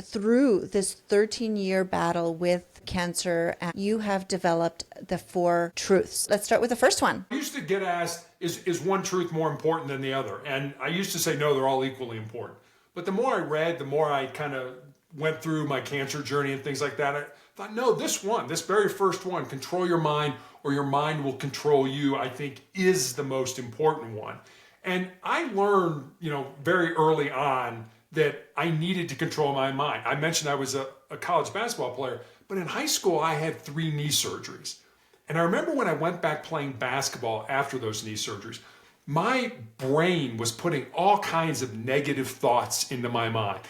through this 13-year battle with cancer, you have developed the 4 truths. Let's start with the first one. I used to get asked, is one truth more important than the other? And I used to say, no, they're all equally important. But the more I read, the more I kind of went through my cancer journey and things like that, I thought, no, this very first one, control your mind or your mind will control you, I think is the most important one. And I learned, very early on that I needed to control my mind. I mentioned I was a college basketball player, but in high school, I had 3 knee surgeries. And I remember when I went back playing basketball after those knee surgeries, my brain was putting all kinds of negative thoughts into my mind.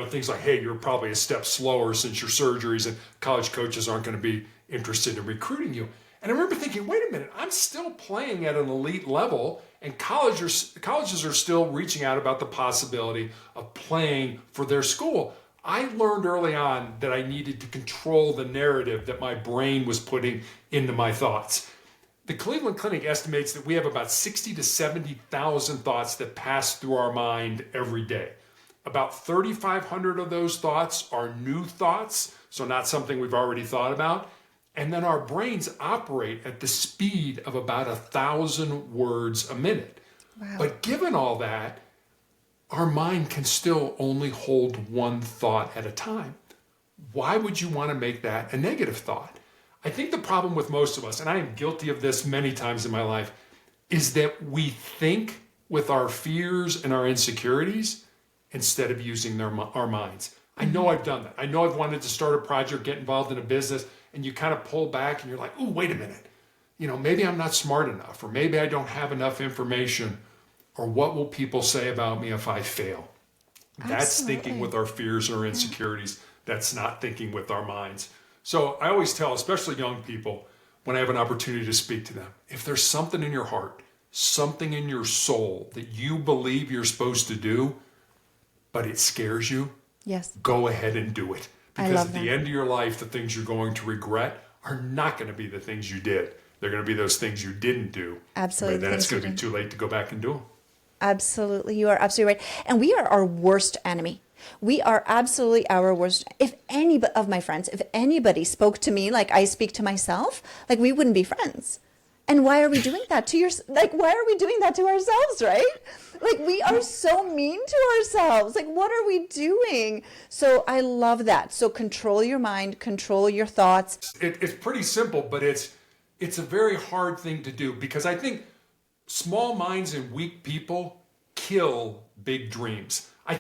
Things like, hey, you're probably a step slower since your surgeries and college coaches aren't going to be interested in recruiting you. And I remember thinking, wait a minute, I'm still playing at an elite level and colleges are still reaching out about the possibility of playing for their school. I learned early on that I needed to control the narrative that my brain was putting into my thoughts. The Cleveland Clinic estimates that we have about 60 to 70,000 thoughts that pass through our mind every day. About 3,500 of those thoughts are new thoughts, so not something we've already thought about. And then our brains operate at the speed of about 1,000 words a minute. Wow. But given all that, our mind can still only hold one thought at a time. Why would you want to make that a negative thought? I think the problem with most of us, and I am guilty of this many times in my life, is that we think with our fears and our insecurities instead of using our minds. I know I've done that. I know I've wanted to start a project, get involved in a business, and you kind of pull back and you're like, oh, wait a minute. Maybe I'm not smart enough, or maybe I don't have enough information, or what will people say about me if I fail? That's thinking with our fears or insecurities. That's not thinking with our minds. So I always tell, especially young people, when I have an opportunity to speak to them, if there's something in your heart, something in your soul that you believe you're supposed to do, but it scares you, yes, go ahead and do it. I Because love at that. the end of your life, the things you're going to regret are not going to be the things you did. They're going to be those things you didn't do. Absolutely. But then it's Things you going to be too late to go back and do them. Absolutely. You are absolutely right. And we are our worst enemy. We are absolutely our worst. If any of my friends, if anybody spoke to me like I speak to myself, like we wouldn't be friends. And why are we doing that to why are we doing that to ourselves, right? Like we are so mean to ourselves. Like what are we doing? So I love that. So control your mind, control your thoughts. It's pretty simple, but it's a very hard thing to do because I think small minds and weak people kill big dreams.